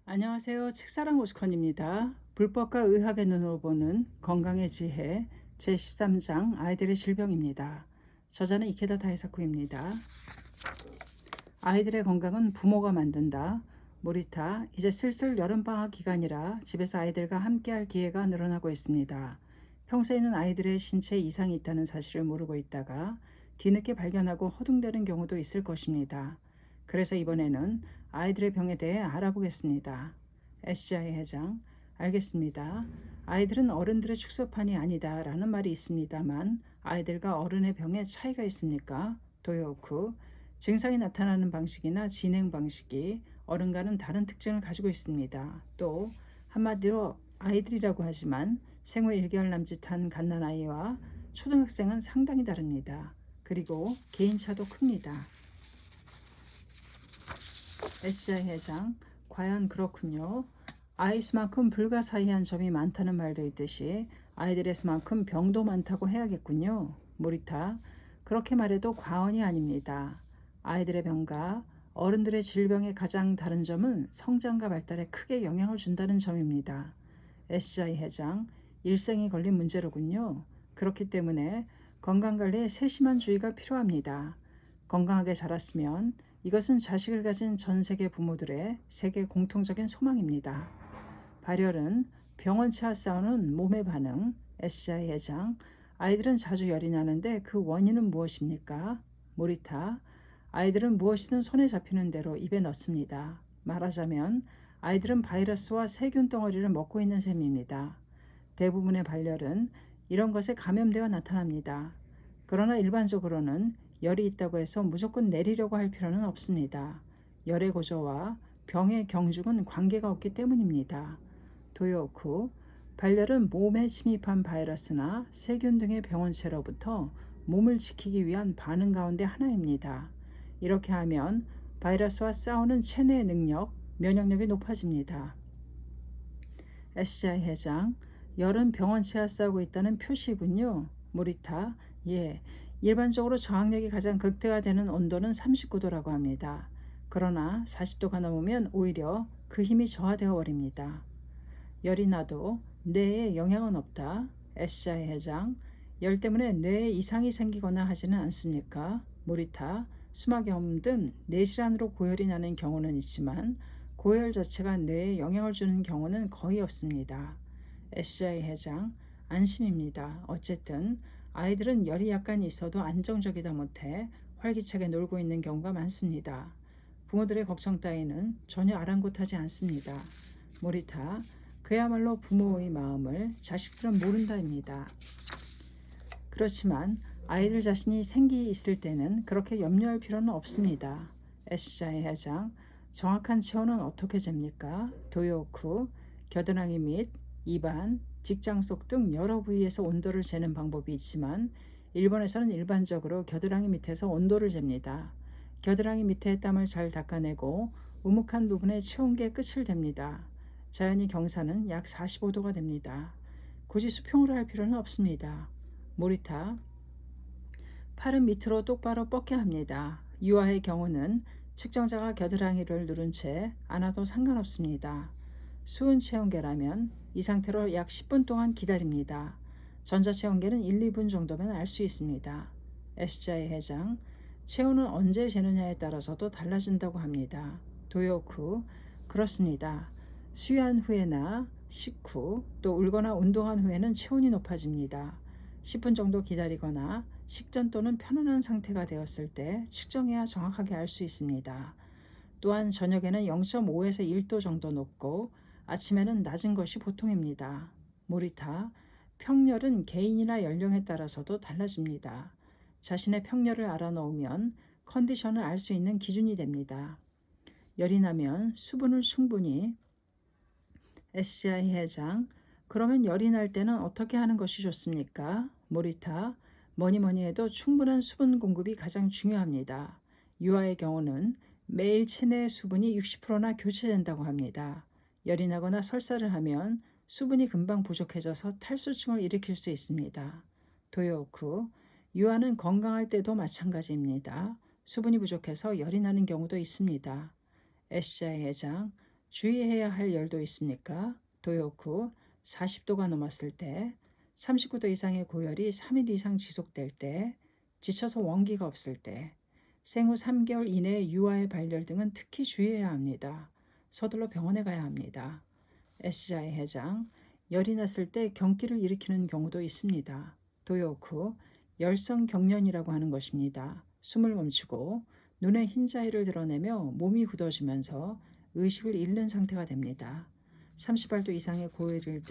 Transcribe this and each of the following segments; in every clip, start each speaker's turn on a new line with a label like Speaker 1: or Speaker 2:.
Speaker 1: 안녕하세요. 책사랑 오스컨입니다. 불법과 의학의 눈으로 보는 건강의 지혜 제13장 아이들의 질병입니다. 저자는 이케다 다이사쿠입니다. 아이들의 건강은 부모가 만든다. 모리타, 이제 슬슬 여름방학 기간이라 집에서 아이들과 함께할 기회가 늘어나고 있습니다. 평소에는 아이들의 신체에 이상이 있다는 사실을 모르고 있다가 뒤늦게 발견하고 허둥대는 경우도 있을 것입니다. 그래서 이번에는 아이들의 병에 대해 알아보겠습니다. SGI 회장, 알겠습니다. 아이들은 어른들의 축소판이 아니다 라는 말이 있습니다만 아이들과 어른의 병에 차이가 있습니까? 도요쿠, 증상이 나타나는 방식이나 진행 방식이 어른과는 다른 특징을 가지고 있습니다. 또 한마디로 아이들이라고 하지만 생후 1개월 남짓한 갓난아이와 초등학생은 상당히 다릅니다. 그리고 개인차도 큽니다. SGI 회장, 과연 그렇군요. 아이 수만큼 불가사의한 점이 많다는 말도 있듯이 아이들의 수만큼 병도 많다고 해야겠군요. 모리타, 그렇게 말해도 과언이 아닙니다. 아이들의 병과 어른들의 질병의 가장 다른 점은 성장과 발달에 크게 영향을 준다는 점입니다. SGI 회장, 일생이 걸린 문제로군요. 그렇기 때문에 건강관리에 세심한 주의가 필요합니다. 건강하게 자랐으면 이것은 자식을 가진 전 세계 부모들의 세계 공통적인 소망입니다. 발열은 병원체와 싸우는 몸의 반응. SGI 회장, 아이들은 자주 열이 나는데 그 원인은 무엇입니까? 모리타, 아이들은 무엇이든 손에 잡히는 대로 입에 넣습니다. 말하자면 아이들은 바이러스와 세균 덩어리를 먹고 있는 셈입니다. 대부분의 발열은 이런 것에 감염되어 나타납니다. 그러나 일반적으로는 열이 있다고 해서 무조건 내리려고 할 필요는 없습니다. 열의 고조와 병의 경중은 관계가 없기 때문입니다. 도요쿠, 발열은 몸에 침입한 바이러스나 세균 등의 병원체로부터 몸을 지키기 위한 반응 가운데 하나입니다. 이렇게 하면 바이러스와 싸우는 체내의 능력, 면역력이 높아집니다. SGI 회장, 열은 병원체와 싸우고 있다는 표시군요. 모리타, 예, 일반적으로 저항력이 가장 극대화되는 온도는 39도라고 합니다. 그러나 40도가 넘으면 오히려 그 힘이 저하되어 버립니다. 열이 나도 뇌에 영향은 없다. SGI 회장, 열 때문에 뇌에 이상이 생기거나 하지는 않습니까? 모리타, 수막염 등 뇌질환으로 고열이 나는 경우는 있지만 고열 자체가 뇌에 영향을 주는 경우는 거의 없습니다. SGI 회장, 안심입니다. 어쨌든 아이들은 열이 약간 있어도 안정적이다 못해 활기차게 놀고 있는 경우가 많습니다. 부모들의 걱정 따위는 전혀 아랑곳하지 않습니다. 모리타, 그야말로 부모의 마음을 자식들은 모른다입니다. 그렇지만 아이들 자신이 생기 있을 때는 그렇게 염려할 필요는 없습니다. SGI 회장, 정확한 체온은 어떻게 잽니까? 도요쿠, 겨드랑이 및 입안, 직장 속 등 여러 부위에서 온도를 재는 방법이 있지만 일본에서는 일반적으로 겨드랑이 밑에서 온도를 잽니다. 겨드랑이 밑에 땀을 잘 닦아내고 우묵한 부분에 체온계 끝을 댑니다. 자연히 경사는 약 45도가 됩니다. 굳이 수평으로 할 필요는 없습니다. 모리타, 팔은 밑으로 똑바로 뻗게 합니다. 유아의 경우는 측정자가 겨드랑이를 누른 채 안아도 상관없습니다. 수은 체온계라면 이 상태로 약 10분 동안 기다립니다. 전자체온계는 1, 2분 정도면 알 수 있습니다. SGI 회장, 체온은 언제 재느냐에 따라서도 달라진다고 합니다. 도요쿠, 그렇습니다. 수유한 후에나 식후 또 울거나 운동한 후에는 체온이 높아집니다. 10분 정도 기다리거나 식전 또는 편안한 상태가 되었을 때 측정해야 정확하게 알 수 있습니다. 또한 저녁에는 0.5에서 1도 정도 높고 아침에는 낮은 것이 보통입니다. 모리타, 평열은 개인이나 연령에 따라서도 달라집니다. 자신의 평열을 알아놓으면 컨디션을 알 수 있는 기준이 됩니다. 열이 나면 수분을 충분히. SGI 회장, 그러면 열이 날 때는 어떻게 하는 것이 좋습니까? 모리타, 뭐니 해도 충분한 수분 공급이 가장 중요합니다. 유아의 경우는 매일 체내 수분이 60%나 교체된다고 합니다. 열이 나거나 설사를 하면 수분이 금방 부족해져서 탈수증을 일으킬 수 있습니다. 도요쿠, 유아는 건강할 때도 마찬가지입니다. 수분이 부족해서 열이 나는 경우도 있습니다. SGI 회장, 주의해야 할 열도 있습니까? 도요쿠 40도가 넘었을 때, 39도 이상의 고열이 3일 이상 지속될 때, 지쳐서 원기가 없을 때, 생후 3개월 이내의 유아의 발열 등은 특히 주의해야 합니다. 서둘러 병원에 가야 합니다. SGI 회장, 열이 났을 때 경기를 일으키는 경우도 있습니다. 도요쿠, 열성 경련이라고 하는 것입니다. 숨을 멈추고 눈에 흰자위를 드러내며 몸이 굳어지면서 의식을 잃는 상태가 됩니다. 38도 이상의 고열일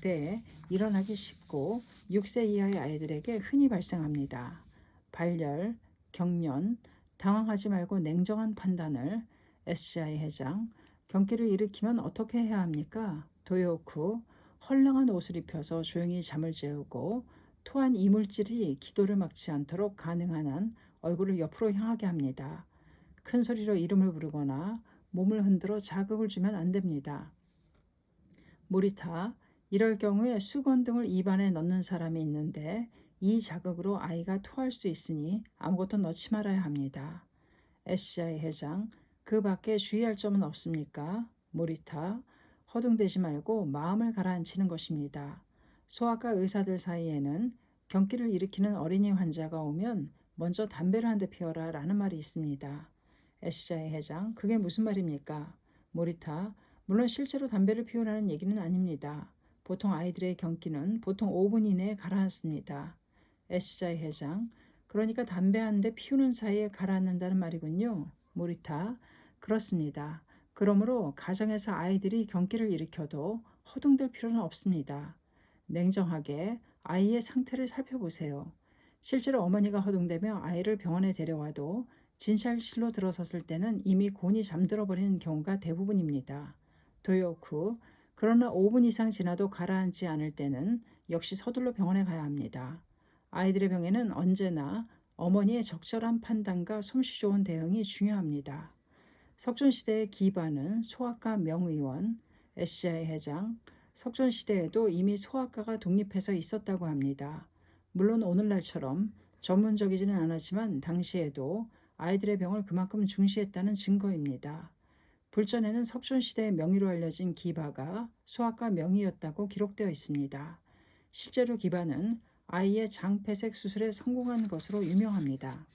Speaker 1: 때에 일어나기 쉽고 6세 이하의 아이들에게 흔히 발생합니다. 발열, 경련, 당황하지 말고 냉정한 판단을. SGI 회장, 경기를 일으키면 어떻게 해야 합니까? 도요쿠, 헐렁한 옷을 입혀서 조용히 잠을 재우고 토한 이물질이 기도를 막지 않도록 가능한 한 얼굴을 옆으로 향하게 합니다. 큰 소리로 이름을 부르거나 몸을 흔들어 자극을 주면 안 됩니다. 모리타, 이럴 경우에 수건 등을 입안에 넣는 사람이 있는데 이 자극으로 아이가 토할 수 있으니 아무것도 넣지 말아야 합니다. SGI 회장, 그 밖에 주의할 점은 없습니까? 모리타, 허둥대지 말고 마음을 가라앉히는 것입니다. 소아과 의사들 사이에는 경기를 일으키는 어린이 환자가 오면 먼저 담배를 한 대 피워라 라는 말이 있습니다. SGI 회장, 그게 무슨 말입니까? 모리타, 물론 실제로 담배를 피우라는 얘기는 아닙니다. 보통 아이들의 경기는 보통 5분 이내에 가라앉습니다. SGI 회장, 그러니까 담배 한 대 피우는 사이에 가라앉는다는 말이군요. 모리타, 그렇습니다. 그러므로 가정에서 아이들이 경기를 일으켜도 허둥댈 필요는 없습니다. 냉정하게 아이의 상태를 살펴보세요. 실제로 어머니가 허둥대며 아이를 병원에 데려와도 진찰실로 들어섰을 때는 이미 곤히 잠들어 버리는 경우가 대부분입니다. 도요쿠, 그러나 5분 이상 지나도 가라앉지 않을 때는 역시 서둘러 병원에 가야 합니다. 아이들의 병에는 언제나 어머니의 적절한 판단과 솜씨 좋은 대응이 중요합니다. 석존시대의 기반은 소아과 명의원, SGI 회장, 석존시대에도 이미 소아과가 독립해서 있었다고 합니다. 물론 오늘날처럼 전문적이지는 않았지만 당시에도 아이들의 병을 그만큼 중시했다는 증거입니다. 불전에는 석존시대의 명의로 알려진 기바가 소아과 명의였다고 기록되어 있습니다. 실제로 기바는 아이의 장폐색 수술에 성공한 것으로 유명합니다.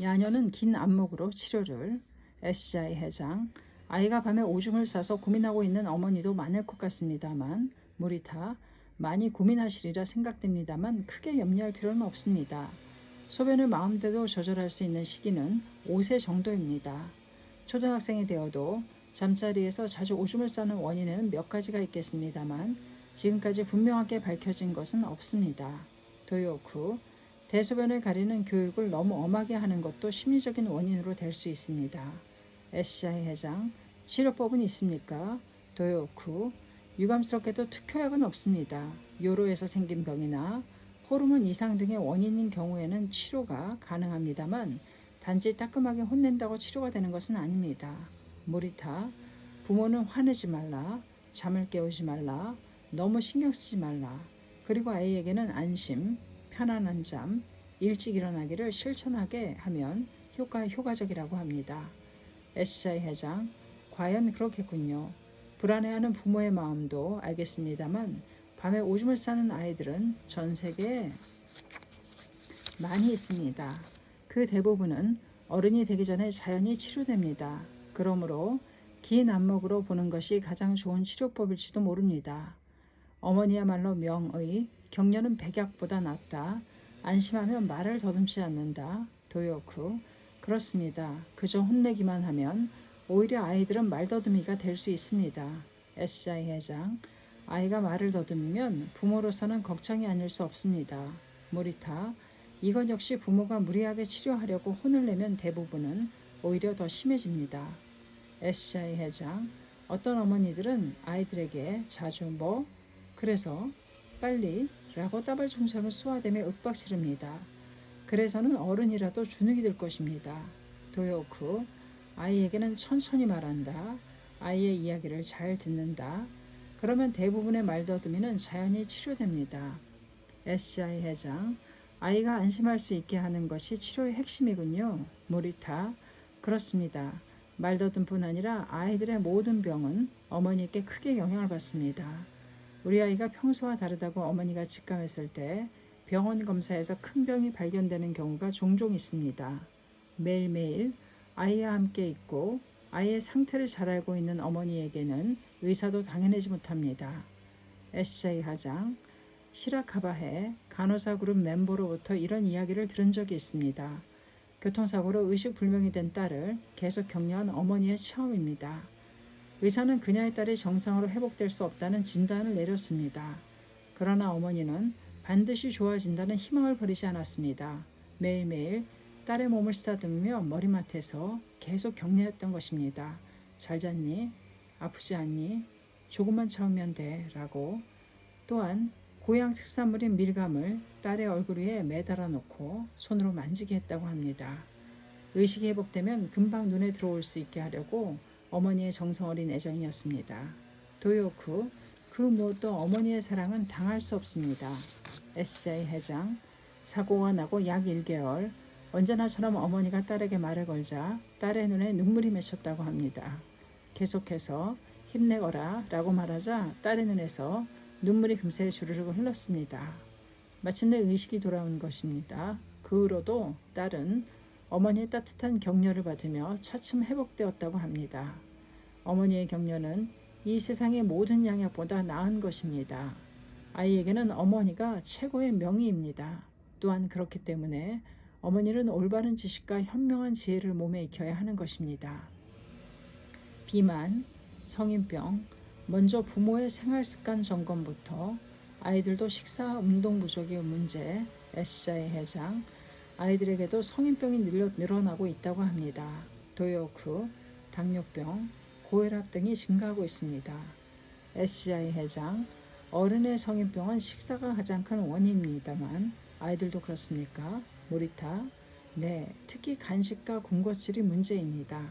Speaker 1: 야녀는 긴 안목으로 치료를. SGI 회장, 아이가 밤에 오줌을 싸서 고민하고 있는 어머니도 많을 것 같습니다만 모리타, 많이 고민하시리라 생각됩니다만 크게 염려할 필요는 없습니다. 소변을 마음대로 조절할 수 있는 시기는 5세 정도입니다. 초등학생이 되어도 잠자리에서 자주 오줌을 싸는 원인에는 몇 가지가 있겠습니다만 지금까지 분명하게 밝혀진 것은 없습니다. 도요쿠, 대소변을 가리는 교육을 너무 엄하게 하는 것도 심리적인 원인으로 될 수 있습니다. SGI 회장, 치료법은 있습니까? 도요쿠, 유감스럽게도 특효약은 없습니다. 요로에서 생긴 병이나 호르몬 이상 등의 원인인 경우에는 치료가 가능합니다만 단지 따끔하게 혼낸다고 치료가 되는 것은 아닙니다. 모리타, 부모는 화내지 말라, 잠을 깨우지 말라, 너무 신경 쓰지 말라, 그리고 아이에게는 안심, 편안한 잠, 일찍 일어나기를 실천하게 하면 효과적이라고 합니다. SGI 회장, 과연 그렇겠군요. 불안해하는 부모의 마음도 알겠습니다만 밤에 오줌을 싸는 아이들은 전 세계에 많이 있습니다. 그 대부분은 어른이 되기 전에 자연히 치료됩니다. 그러므로 긴 안목으로 보는 것이 가장 좋은 치료법일지도 모릅니다. 어머니야말로 명의, 격려는 백약보다 낫다. 안심하면 말을 더듬지 않는다. 도요쿠, 그렇습니다. 그저 혼내기만 하면 오히려 아이들은 말더듬이가 될 수 있습니다. SGI 회장, 아이가 말을 더듬으면 부모로서는 걱정이 아닐 수 없습니다. 모리타, 이건 역시 부모가 무리하게 치료하려고 혼을 내면 대부분은 오히려 더 심해집니다. SGI 회장, 어떤 어머니들은 아이들에게 자주 그래서 빨리 라고 따발총처럼 쏘아대며 윽박 지릅니다. 그래서는 어른이라도 주눅이 들 것입니다. 도요쿠, 아이에게는 천천히 말한다. 아이의 이야기를 잘 듣는다. 그러면 대부분의 말더듬이는 자연히 치료됩니다. SGI 회장, 아이가 안심할 수 있게 하는 것이 치료의 핵심이군요. 모리타, 그렇습니다. 말더듬뿐 아니라 아이들의 모든 병은 어머니에게 크게 영향을 받습니다. 우리 아이가 평소와 다르다고 어머니가 직감했을 때 병원 검사에서 큰 병이 발견되는 경우가 종종 있습니다. 매일매일 아이와 함께 있고 아이의 상태를 잘 알고 있는 어머니에게는 의사도 당해내지 못합니다. SJ 하장, 시라카바해 간호사 그룹 멤버로부터 이런 이야기를 들은 적이 있습니다. 교통사고로 의식불명이 된 딸을 계속 격려한 어머니의 체험입니다. 의사는 그녀의 딸이 정상으로 회복될 수 없다는 진단을 내렸습니다. 그러나 어머니는 반드시 좋아진다는 희망을 버리지 않았습니다. 매일매일 딸의 몸을 쓰다듬으며 머리맡에서 계속 격려했던 것입니다. 잘 잤니? 아프지 않니? 조금만 참으면 돼. 라고. 또한 고향 특산물인 밀감을 딸의 얼굴 위에 매달아 놓고 손으로 만지게 했다고 합니다. 의식이 회복되면 금방 눈에 들어올 수 있게 하려고 어머니의 정성 어린 애정이었습니다. 도요쿠, 그 무엇도 어머니의 사랑은 당할 수 없습니다. SJ 회장, 사고가 나고 약 1개월, 언제나처럼 어머니가 딸에게 말을 걸자 딸의 눈에 눈물이 맺혔다고 합니다. 계속해서 힘내거라 라고 말하자 딸의 눈에서 눈물이 금세 주르륵 흘렀습니다. 마침내 의식이 돌아온 것입니다. 그 후로도 딸은 어머니의 따뜻한 격려를 받으며 차츰 회복되었다고 합니다. 어머니의 격려는 이 세상의 모든 양약보다 나은 것입니다. 아이에게는 어머니가 최고의 명의입니다. 또한 그렇기 때문에 어머니는 올바른 지식과 현명한 지혜를 몸에 익혀야 하는 것입니다. 비만, 성인병, 먼저 부모의 생활습관 점검부터 아이들도 식사, 운동 부족의 문제, SJ 회장, 아이들에게도 성인병이 늘어나고 있다고 합니다. 도요쿠, 당뇨병, 고혈압 등이 증가하고 있습니다. SGI 회장, 어른의 성인병은 식사가 가장 큰 원인입니다만 아이들도 그렇습니까? 모리타, 네, 특히 간식과 군것질이 문제입니다.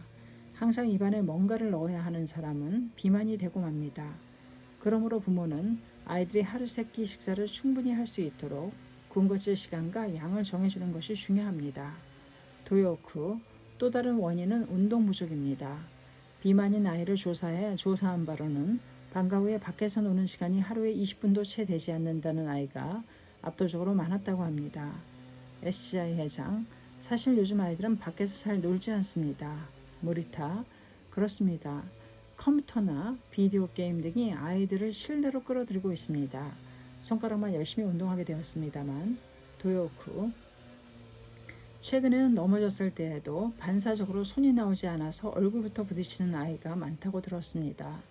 Speaker 1: 항상 입안에 뭔가를 넣어야 하는 사람은 비만이 되고 맙니다. 그러므로 부모는 아이들이 하루 세 끼 식사를 충분히 할 수 있도록 군것질 시간과 양을 정해주는 것이 중요합니다. 도요쿠, 또 다른 원인은 운동 부족입니다. 비만인 아이를 조사한 바로는 방과 후에 밖에서 노는 시간이 하루에 20분도 채 되지 않는다는 아이가 압도적으로 많았다고 합니다. SCI 회장, 사실 요즘 아이들은 밖에서 잘 놀지 않습니다. 모리타, 그렇습니다. 컴퓨터나 비디오 게임 등이 아이들을 실내로 끌어들이고 있습니다. 손가락만 열심히 운동하게 되었습니다만. 도요쿠, 최근에는 넘어졌을 때에도 반사적으로 손이 나오지 않아서 얼굴부터 부딪히는 아이가 많다고 들었습니다.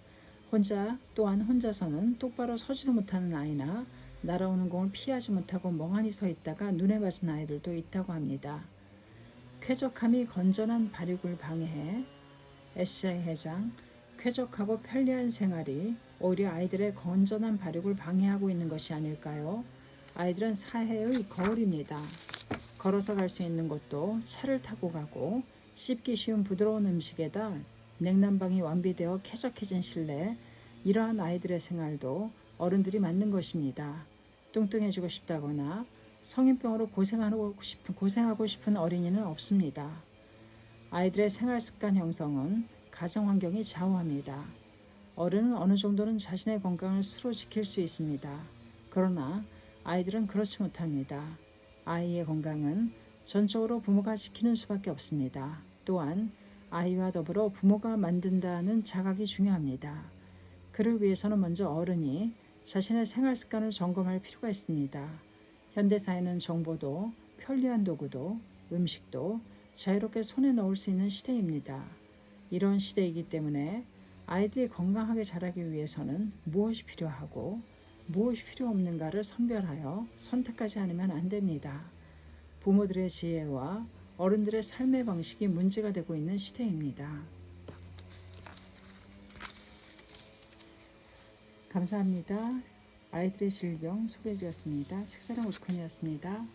Speaker 1: 또한 혼자서는 똑바로 서지도 못하는 아이나 날아오는 공을 피하지 못하고 멍하니 서 있다가 눈에 맞은 아이들도 있다고 합니다. 쾌적함이 건전한 발육을 방해해. SCI 회장, 쾌적하고 편리한 생활이 오히려 아이들의 건전한 발육을 방해하고 있는 것이 아닐까요? 아이들은 사회의 거울입니다. 걸어서 갈 수 있는 곳도 차를 타고 가고 씹기 쉬운 부드러운 음식에다 냉난방이 완비되어 쾌적해진 실내, 이러한 아이들의 생활도 어른들이 만든 것입니다. 뚱뚱해지고 싶다거나 성인병으로 고생하고 싶은 어린이는 없습니다. 아이들의 생활습관 형성은 가정 환경이 좌우합니다. 어른은 어느 정도는 자신의 건강을 스스로 지킬 수 있습니다. 그러나 아이들은 그렇지 못합니다. 아이의 건강은 전적으로 부모가 지키는 수밖에 없습니다. 또한 아이와 더불어 부모가 만든다는 자각이 중요합니다. 그를 위해서는 먼저 어른이 자신의 생활 습관을 점검할 필요가 있습니다. 현대사회는 정보도 편리한 도구도 음식도 자유롭게 손에 넣을 수 있는 시대입니다. 이런 시대이기 때문에 아이들이 건강하게 자라기 위해서는 무엇이 필요하고 무엇이 필요 없는가를 선별하여 선택하지 않으면 안 됩니다. 부모들의 지혜와 어른들의 삶의 방식이 문제가 되고 있는 시대입니다. 감사합니다. 아이들의 질병 소개해드렸습니다. 책사랑 오스콘이었습니다.